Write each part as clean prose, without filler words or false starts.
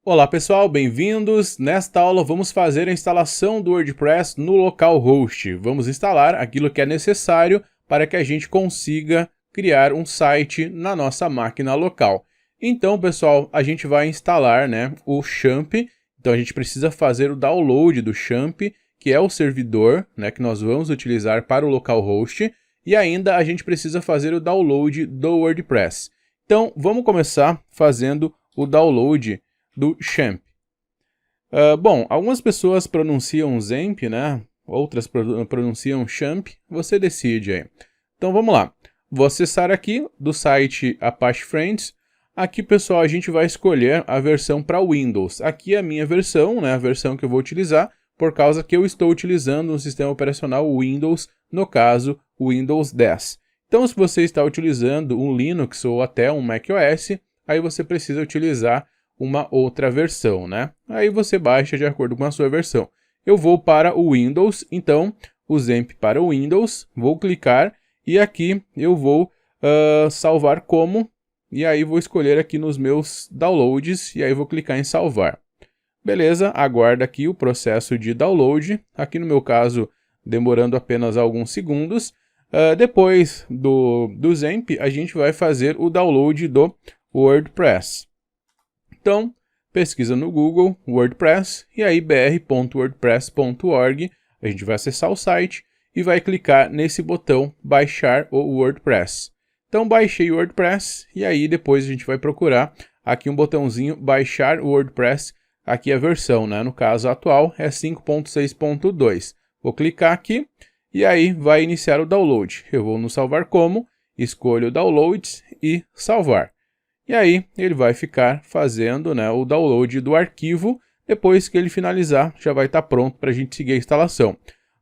Olá pessoal, bem-vindos! Nesta aula vamos fazer a instalação do WordPress no localhost. Vamos instalar aquilo que é necessário para que a gente consiga criar um site na nossa máquina local. Então pessoal, a gente vai instalar o XAMPP. Então a gente precisa fazer o download do XAMPP, que é o servidor que nós vamos utilizar para o localhost. E ainda a gente precisa fazer o download do WordPress. Então vamos começar fazendo o download do XAMPP. Bom, algumas pessoas pronunciam XAMPP, Outras pronunciam XAMPP, você decide aí. Então vamos lá. Vou acessar aqui do site Apache Friends. Aqui, pessoal, a gente vai escolher a versão para Windows. Aqui é a minha versão, a versão que eu vou utilizar, por causa que eu estou utilizando um sistema operacional Windows, no caso, o Windows 10. Então, se você está utilizando um Linux ou até um macOS, aí você precisa utilizar uma outra versão, Aí você baixa de acordo com a sua versão. Eu vou para o Windows, então o XAMPP para o Windows, vou clicar e aqui eu vou salvar como, e aí vou escolher aqui nos meus downloads e aí vou clicar em salvar. Beleza, aguarda aqui o processo de download, aqui no meu caso demorando apenas alguns segundos. Depois do XAMPP a gente vai fazer o download do WordPress. Então, pesquisa no Google WordPress e aí br.wordpress.org, a gente vai acessar o site e vai clicar nesse botão baixar o WordPress. Então, baixei o WordPress e aí depois a gente vai procurar aqui um botãozinho baixar o WordPress, aqui a versão, no caso atual é 5.6.2. Vou clicar aqui e aí vai iniciar o download. Eu vou no salvar como, escolho Downloads e salvar. E aí ele vai ficar fazendo o download do arquivo. Depois que ele finalizar, já vai estar pronto para a gente seguir a instalação.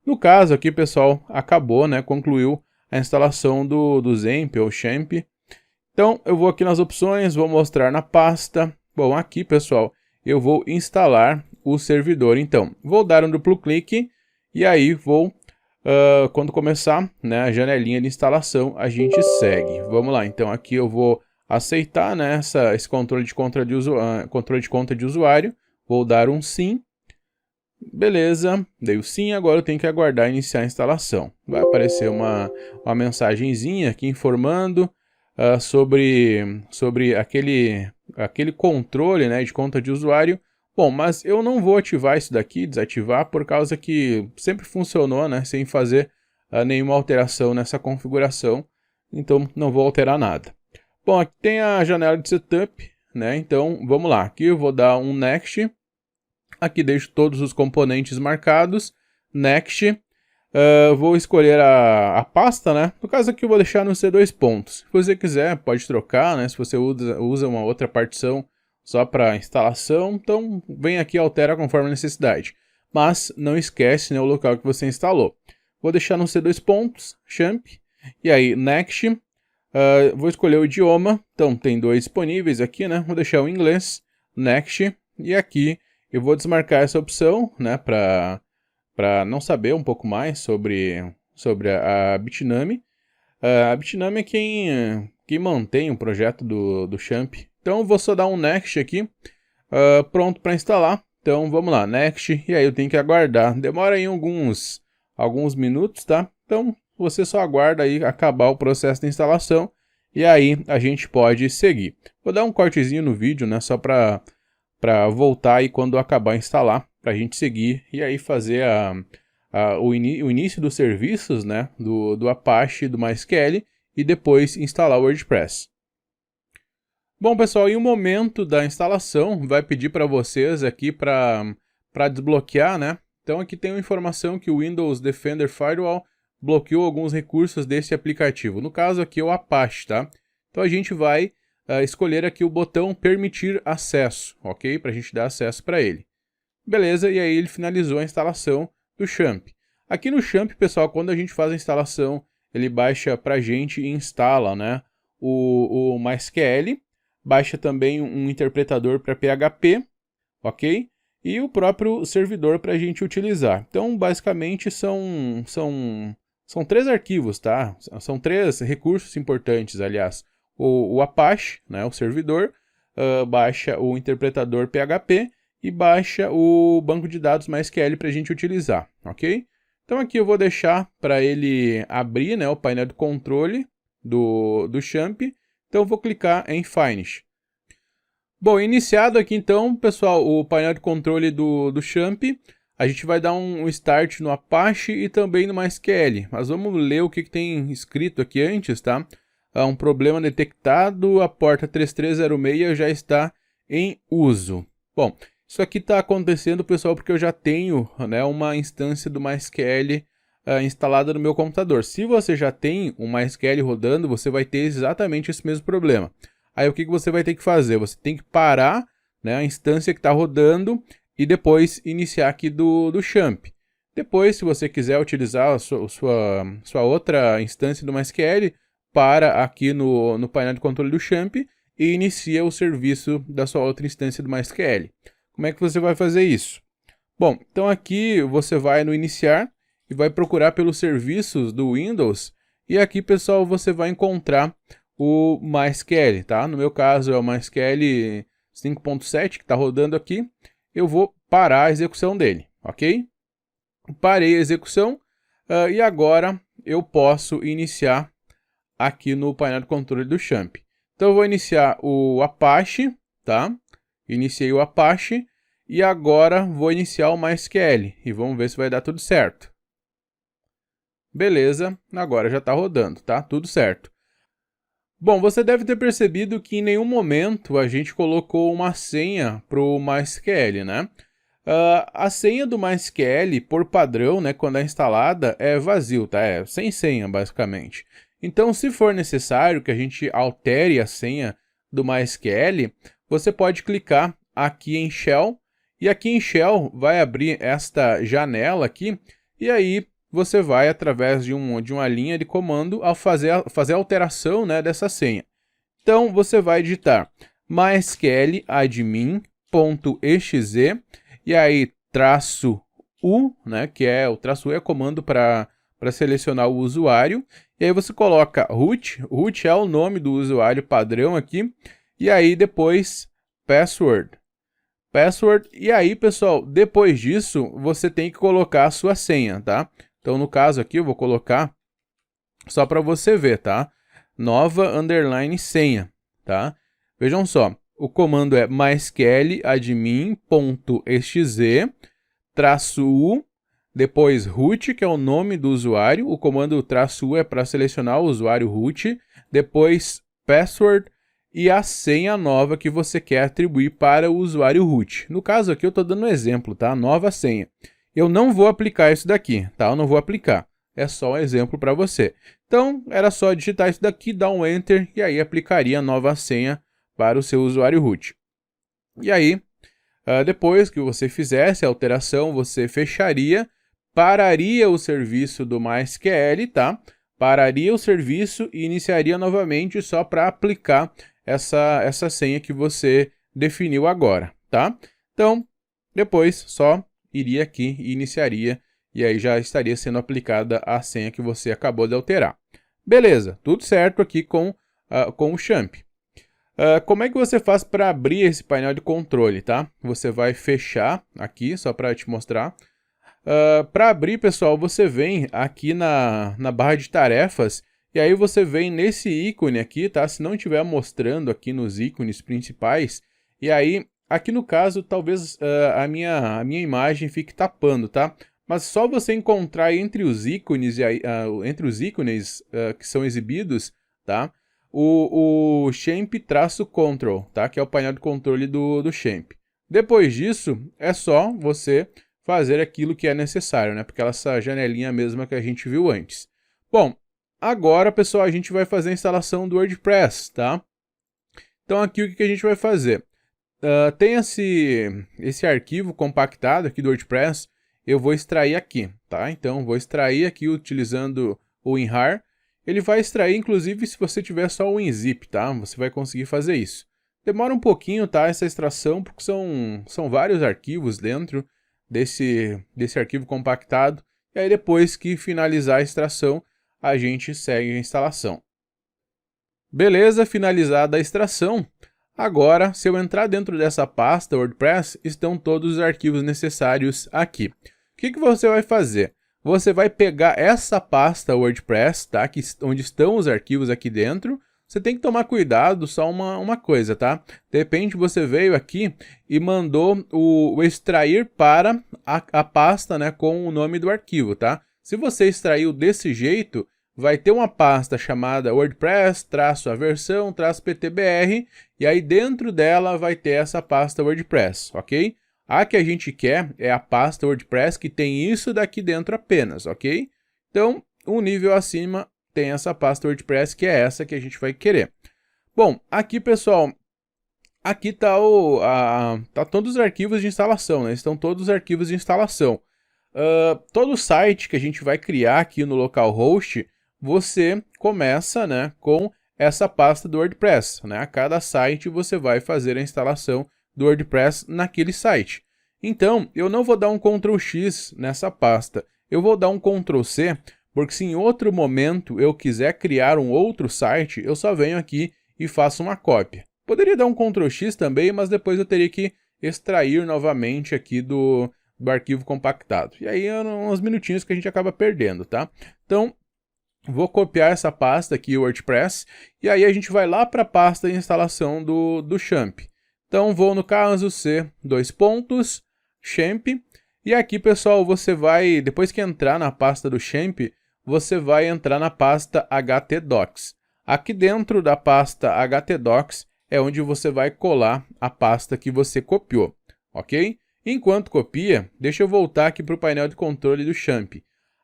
No caso aqui, pessoal, acabou, concluiu a instalação do XAMPP ou XAMPP. Então eu vou aqui nas opções, vou mostrar na pasta. Bom, aqui, pessoal, eu vou instalar o servidor. Então, vou dar um duplo clique e aí vou, quando começar a janelinha de instalação, a gente segue. Vamos lá, então aqui eu vou aceitar esse controle de conta de usuário, vou dar um sim, beleza, dei o sim, agora eu tenho que aguardar iniciar a instalação. Vai aparecer uma mensagenzinha aqui informando sobre aquele controle de conta de usuário. Bom, mas eu não vou ativar isso daqui, desativar, por causa que sempre funcionou sem fazer nenhuma alteração nessa configuração, então não vou alterar nada. Bom, aqui tem a janela de setup, Então, vamos lá. Aqui eu vou dar um Next. Aqui deixo todos os componentes marcados. Next. Vou escolher a pasta, No caso aqui eu vou deixar no C2 pontos. Se você quiser, pode trocar, Se você usa uma outra partição só para instalação, então vem aqui e altera conforme a necessidade. Mas não esquece o local que você instalou. Vou deixar no C2 pontos, XAMPP. E aí, Next. Vou escolher o idioma, então tem dois disponíveis aqui, Vou deixar o inglês, Next, e aqui eu vou desmarcar essa opção, para não saber um pouco mais sobre a Bitnami. A Bitnami é quem mantém o projeto do XAMPP. Então eu vou só dar um Next aqui, pronto para instalar. Então vamos lá, Next, e aí eu tenho que aguardar. Demora aí alguns minutos, tá? Então você só aguarda aí acabar o processo de instalação e aí a gente pode seguir. Vou dar um cortezinho no vídeo, só para voltar aí quando acabar de instalar, para a gente seguir e aí fazer o início dos serviços, do Apache, do MySQL e depois instalar o WordPress. Bom, pessoal, em um momento da instalação vai pedir para vocês aqui para desbloquear, Então aqui tem uma informação que o Windows Defender Firewall bloqueou alguns recursos desse aplicativo. No caso aqui é o Apache, tá? Então a gente vai escolher aqui o botão permitir acesso, ok? Para a gente dar acesso para ele. Beleza, e aí ele finalizou a instalação do XAMPP. Aqui no XAMPP, pessoal, quando a gente faz a instalação, ele baixa para a gente e instala, o MySQL, baixa também um interpretador para PHP, ok? E o próprio servidor para a gente utilizar. Então, basicamente, são 3 arquivos, tá? São 3 recursos importantes, aliás. O Apache, o servidor, baixa o interpretador PHP e baixa o banco de dados MySQL para a gente utilizar, ok? Então aqui eu vou deixar para ele abrir, né, o painel de controle do Champ. Então eu vou clicar em Finish. Bom, iniciado aqui então, pessoal, o painel de controle do Champ, a gente vai dar um start no Apache e também no MySQL. Mas vamos ler o que tem escrito aqui antes, tá? Um problema detectado, a porta 3306 já está em uso. Bom, isso aqui está acontecendo, pessoal, porque eu já tenho, né, uma instância do MySQL instalada no meu computador. Se você já tem um MySQL rodando, você vai ter exatamente esse mesmo problema. Aí o que você vai ter que fazer? Você tem que parar, né, a instância que está rodando e depois iniciar aqui do Champ. Depois, se você quiser utilizar a sua outra instância do MySQL, para aqui no painel de controle do Champ e inicia o serviço da sua outra instância do MySQL. Como é que você vai fazer isso? Bom, então aqui você vai no iniciar e vai procurar pelos serviços do Windows e aqui, pessoal, você vai encontrar o MySQL, tá? No meu caso é o MySQL 5.7 que está rodando aqui. Eu vou parar a execução dele, ok? Parei a execução e agora eu posso iniciar aqui no painel de controle do Champ. Então eu vou iniciar o Apache, tá? Iniciei o Apache e agora vou iniciar o MySQL e vamos ver se vai dar tudo certo. Beleza, agora já está rodando, tá? Tudo certo. Bom, você deve ter percebido que em nenhum momento a gente colocou uma senha para o MySQL, né? A senha do MySQL, por padrão, né, quando é instalada, é vazio, tá? É sem senha, basicamente. Então, se for necessário que a gente altere a senha do MySQL, você pode clicar aqui em Shell, e aqui em Shell vai abrir esta janela aqui, e aí você vai, através de uma linha de comando, ao fazer a alteração, né, dessa senha. Então, você vai digitar mysql admin.exe, e aí traço U, né, que é o traço U é comando para selecionar o usuário, e aí você coloca root é o nome do usuário padrão aqui, e aí depois password, e aí, pessoal, depois disso, você tem que colocar a sua senha, tá? Então, no caso aqui, eu vou colocar só para você ver, tá? Nova underline senha, tá? Vejam só, o comando é mysql admin.exe -u, depois root, que é o nome do usuário, o comando -u é para selecionar o usuário root, depois password e a senha nova que você quer atribuir para o usuário root. No caso aqui eu estou dando um exemplo, tá? Nova senha. Eu não vou aplicar isso daqui, tá? Eu não vou aplicar. É só um exemplo para você. Então, era só digitar isso daqui, dar um Enter, e aí aplicaria a nova senha para o seu usuário root. E aí, depois que você fizesse a alteração, você fecharia, pararia o serviço do MySQL, tá? Pararia o serviço e iniciaria novamente só para aplicar essa senha que você definiu agora, tá? Então, depois só iria aqui e iniciaria, e aí já estaria sendo aplicada a senha que você acabou de alterar. Beleza, tudo certo aqui com o Champ. Como é que você faz para abrir esse painel de controle, tá? Você vai fechar aqui, só para te mostrar. Para abrir, pessoal, você vem aqui na barra de tarefas, e aí você vem nesse ícone aqui, tá? Se não estiver mostrando aqui nos ícones principais, e aí aqui no caso, talvez a minha imagem fique tapando, tá? Mas só você encontrar entre os ícones, que são exibidos, tá? O Champ-Control, tá? Que é o painel de controle do Champ. Depois disso, é só você fazer aquilo que é necessário, né? Porque essa janelinha mesma que a gente viu antes. Bom, agora, pessoal, a gente vai fazer a instalação do WordPress, tá? Então aqui o que a gente vai fazer? Tem esse arquivo compactado aqui do WordPress, eu vou extrair aqui, tá? Então, vou extrair aqui utilizando o WinRAR. Ele vai extrair, inclusive, se você tiver só o WinZip, tá? Você vai conseguir fazer isso. Demora um pouquinho, tá? Essa extração, porque são vários arquivos dentro desse arquivo compactado. E aí, depois que finalizar a extração, a gente segue a instalação. Beleza, finalizada a extração. Agora, se eu entrar dentro dessa pasta WordPress, estão todos os arquivos necessários aqui. O que você vai fazer? Você vai pegar essa pasta WordPress, tá? Onde estão os arquivos aqui dentro. Você tem que tomar cuidado, só uma coisa, tá? De repente você veio aqui e mandou o extrair para a pasta, né, com o nome do arquivo, tá? Se você extraiu desse jeito, vai ter uma pasta chamada WordPress-aversão-ptbr e aí dentro dela vai ter essa pasta WordPress, ok? A que a gente quer é a pasta WordPress que tem isso daqui dentro apenas, ok? Então, um nível acima tem essa pasta WordPress que é essa que a gente vai querer. Bom, aqui pessoal, aqui tá todos os arquivos de instalação, né? Estão todos os arquivos de instalação. Todo site que a gente vai criar aqui no localhost, você começa, né, com essa pasta do WordPress, né? A cada site você vai fazer a instalação do WordPress naquele site. Então, eu não vou dar um Ctrl X nessa pasta, eu vou dar um Ctrl C, porque se em outro momento eu quiser criar um outro site, eu só venho aqui e faço uma cópia. Poderia dar um Ctrl X também, mas depois eu teria que extrair novamente aqui do arquivo compactado. E aí é uns minutinhos que a gente acaba perdendo, tá? Então, vou copiar essa pasta aqui, WordPress, e aí a gente vai lá para a pasta de instalação do Champ. Então, vou no caso C, Champ, e aqui, pessoal, você vai, depois que entrar na pasta do Champ, você vai entrar na pasta htdocs. Aqui dentro da pasta htdocs é onde você vai colar a pasta que você copiou, ok? Enquanto copia, deixa eu voltar aqui para o painel de controle do Champ.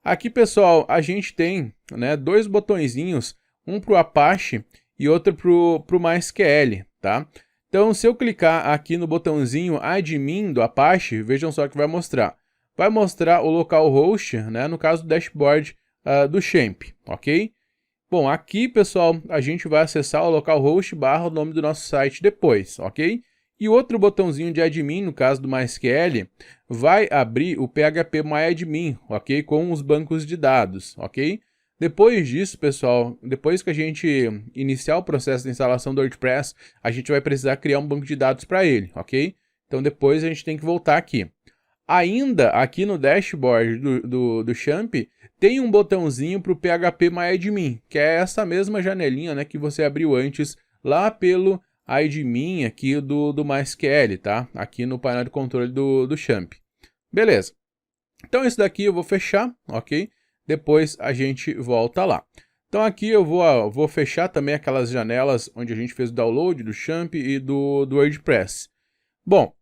Aqui, pessoal, a gente tem, né, dois botõezinhos, um para o Apache e outro para o MySQL, tá? Então, se eu clicar aqui no botãozinho Admin do Apache, vejam só que vai mostrar. Vai mostrar o localhost, né, no caso do dashboard do Champ, ok? Bom, aqui, pessoal, a gente vai acessar o localhost barra o nome do nosso site depois, ok? E outro botãozinho de admin, no caso do MySQL, vai abrir o phpMyAdmin, ok? Com os bancos de dados, ok? Depois disso, pessoal, depois que a gente iniciar o processo de instalação do WordPress, a gente vai precisar criar um banco de dados para ele, ok? Então depois a gente tem que voltar aqui. Ainda aqui no dashboard do Champ, tem um botãozinho para o phpMyAdmin, que é essa mesma janelinha, né, que você abriu antes lá pelo admin aqui do MySQL, tá? Aqui no painel de controle do Champ. Beleza. Então isso daqui eu vou fechar, ok? Depois a gente volta lá. Então aqui eu vou fechar também aquelas janelas onde a gente fez o download do Champ e do WordPress. Bom,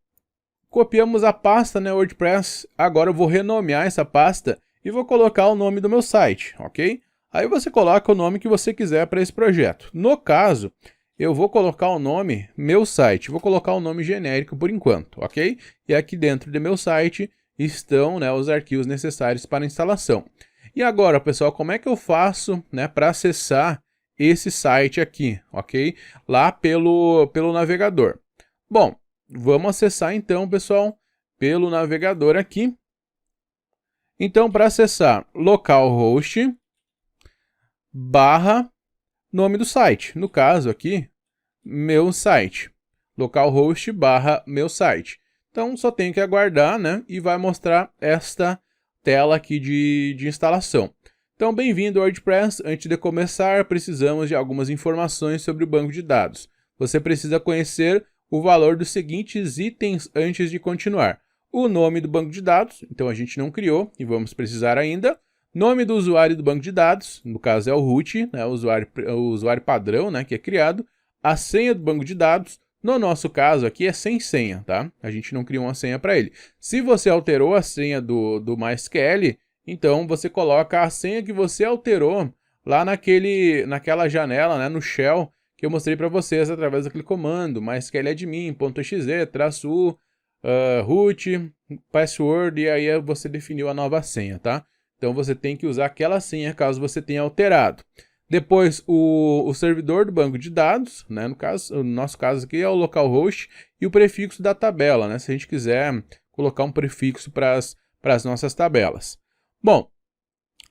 copiamos a pasta, né, WordPress. Agora eu vou renomear essa pasta e vou colocar o nome do meu site, ok? Aí você coloca o nome que você quiser para esse projeto. No caso, eu vou colocar o nome meu site. Vou colocar o nome genérico por enquanto, ok? E aqui dentro do meu site estão, né, os arquivos necessários para instalação. E agora, pessoal, como é que eu faço, né, para acessar esse site aqui, ok? Lá pelo navegador. Bom, vamos acessar então, pessoal, pelo navegador aqui. Então, para acessar, localhost barra nome do site. No caso aqui, meu site. Localhost barra meu site. Então, só tenho que aguardar, né? E vai mostrar esta tela aqui de instalação. Então, bem-vindo ao WordPress. Antes de começar, precisamos de algumas informações sobre o banco de dados. Você precisa conhecer o valor dos seguintes itens antes de continuar. O nome do banco de dados, então a gente não criou e vamos precisar ainda. Nome do usuário do banco de dados, no caso é o root, né, o usuário padrão, né, que é criado. A senha do banco de dados, no nosso caso aqui é sem senha, tá? A gente não criou uma senha para ele. Se você alterou a senha do MySQL, então você coloca a senha que você alterou lá naquela janela, né, no shell, que eu mostrei para vocês através daquele comando, mysqladmin.exe, -u, root, password, e aí você definiu a nova senha, tá? Então você tem que usar aquela senha caso você tenha alterado. Depois o servidor do banco de dados, né? No nosso caso aqui é o localhost, e o prefixo da tabela, né? Se a gente quiser colocar um prefixo para as nossas tabelas. Bom,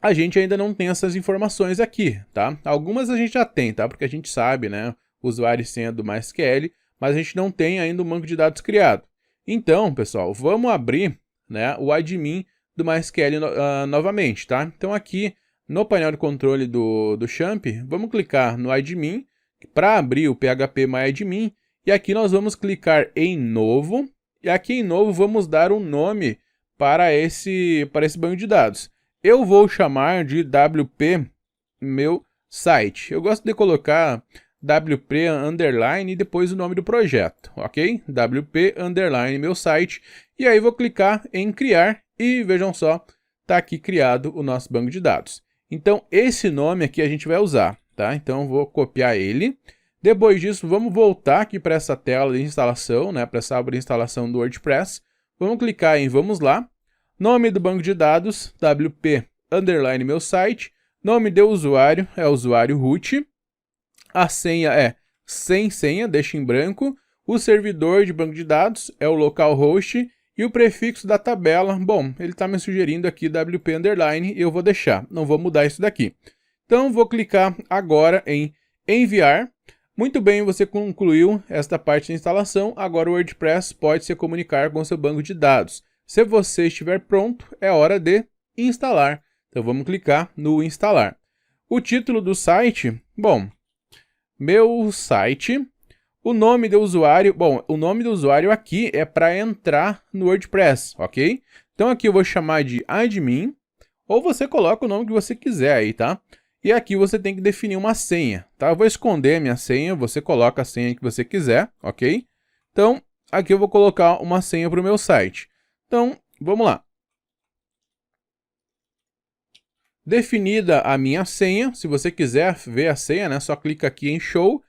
a gente ainda não tem essas informações aqui, tá? Algumas a gente já tem, tá? Porque a gente sabe, né? Usuário e senha do MySQL, mas a gente não tem ainda um banco de dados criado. Então, pessoal, vamos abrir, né, o admin do MySQL novamente, tá? Então aqui no painel de controle do Champ, vamos clicar no admin para abrir o PHP MyAdmin, e aqui nós vamos clicar em novo, e aqui em novo vamos dar um nome para esse banco de dados. Eu vou chamar de WP meu site. Eu gosto de colocar WP underline e depois o nome do projeto, ok? WP underline meu site. E aí vou clicar em criar e vejam só, está aqui criado o nosso banco de dados. Então esse nome aqui a gente vai usar, tá? Então vou copiar ele. Depois disso, vamos voltar aqui para essa tela de instalação, né? Para essa aba de instalação do WordPress. Vamos clicar em vamos lá. Nome do banco de dados, WP underline meu site. Nome do usuário é usuário root. A senha é sem senha, deixa em branco. O servidor de banco de dados é o localhost. E o prefixo da tabela, bom, ele está me sugerindo aqui WP underline e eu vou deixar, não vou mudar isso daqui. Então vou clicar agora em enviar. Muito bem, você concluiu esta parte de instalação, agora o WordPress pode se comunicar com seu banco de dados. Se você estiver pronto, é hora de instalar. Então vamos clicar no instalar. O título do site, bom, meu site, o nome do usuário, bom, o nome do usuário aqui é para entrar no WordPress, ok? Então aqui eu vou chamar de admin, ou você coloca o nome que você quiser aí, tá? E aqui você tem que definir uma senha, tá? Eu vou esconder a minha senha, você coloca a senha que você quiser, ok? Então, aqui eu vou colocar uma senha para o meu site. Então, vamos lá. Definida a minha senha, se você quiser ver a senha, né? Só clica aqui em show.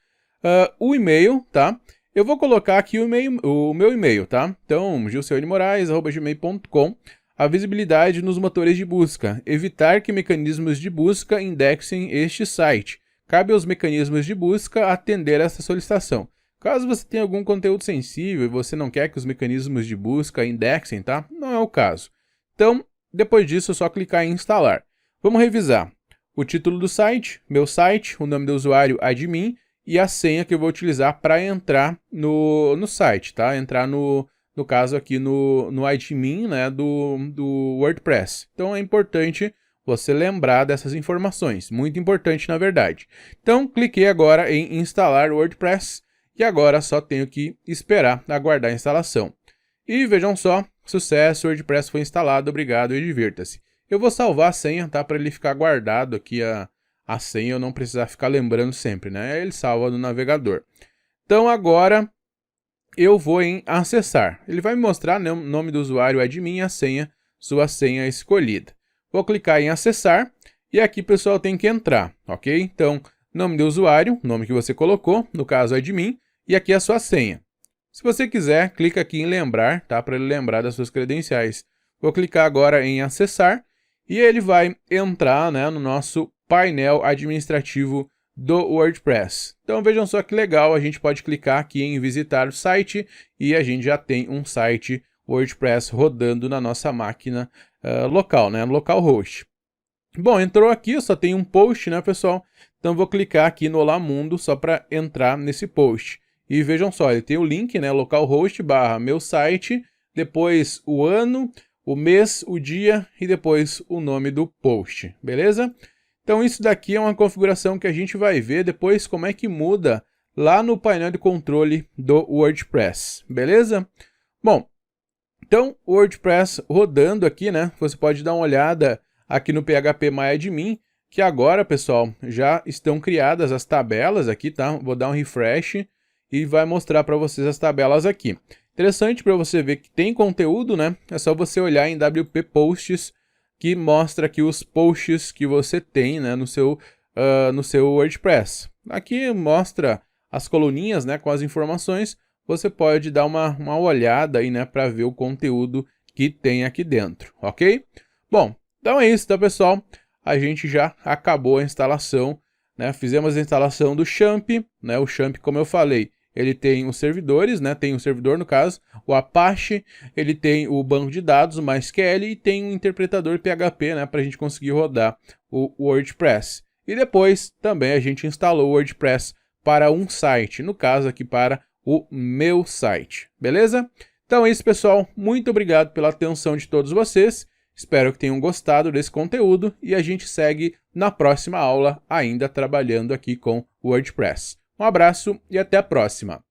O e-mail, tá? Eu vou colocar aqui o meu e-mail, tá? Então, gilceonemoraes@gmail.com. A visibilidade nos motores de busca. Evitar que mecanismos de busca indexem este site. Cabe aos mecanismos de busca atender essa solicitação. Caso você tenha algum conteúdo sensível e você não quer que os mecanismos de busca indexem, tá? Não é o caso. Então, depois disso, é só clicar em instalar. Vamos revisar. O título do site, meu site, o nome do usuário, admin, e a senha que eu vou utilizar para entrar no site, tá? Entrar no caso aqui no admin, né, do WordPress. Então é importante você lembrar dessas informações, muito importante na verdade. Então cliquei agora em instalar o WordPress e agora só tenho que esperar aguardar a instalação. E vejam só, sucesso, o WordPress foi instalado, obrigado e divirta-se. Eu vou salvar a senha, tá, para ele ficar guardado aqui a senha, eu não precisar ficar lembrando sempre, né? Ele salva no navegador. Então agora eu vou em acessar. Ele vai me mostrar, né, o nome do usuário admin e a senha, sua senha escolhida. Vou clicar em acessar e aqui, pessoal, tem que entrar, ok? Então, nome do usuário, nome que você colocou, no caso admin, e aqui a sua senha. Se você quiser, clica aqui em lembrar, tá? Para ele lembrar das suas credenciais. Vou clicar agora em acessar e ele vai entrar, né, no nosso painel administrativo do WordPress. Então vejam só que legal, a gente pode clicar aqui em visitar o site e a gente já tem um site WordPress rodando na nossa máquina local, né, localhost. Bom, entrou aqui, eu só tenho um post, né, pessoal? Então vou clicar aqui no Olá Mundo só para entrar nesse post. E vejam só, ele tem o link, né, localhost / meu site, depois o ano, o mês, o dia e depois o nome do post, beleza? Então isso daqui é uma configuração que a gente vai ver depois como é que muda lá no painel de controle do WordPress, beleza? Bom, então o WordPress rodando aqui, né? Você pode dar uma olhada aqui no PHP MyAdmin, que agora, pessoal, já estão criadas as tabelas aqui, tá? Vou dar um refresh e vai mostrar para vocês as tabelas aqui. Interessante para você ver que tem conteúdo, né? É só você olhar em WP Posts, que mostra aqui os posts que você tem, né, no seu WordPress. Aqui mostra as coluninhas, né, com as informações. Você pode dar uma olhada aí, né, para ver o conteúdo que tem aqui dentro, ok? Bom, então é isso, tá, pessoal? A gente já acabou a instalação, né? Fizemos a instalação do Champ, né? O Champ, como eu falei, ele tem os servidores, né? Tem um servidor, no caso, o Apache, ele tem o banco de dados, o MySQL, e tem um interpretador PHP, né? Para a gente conseguir rodar o WordPress. E depois, também, a gente instalou o WordPress para um site, no caso aqui para o meu site, beleza? Então é isso, pessoal. Muito obrigado pela atenção de todos vocês. Espero que tenham gostado desse conteúdo e a gente segue na próxima aula ainda trabalhando aqui com o WordPress. Um abraço e até a próxima!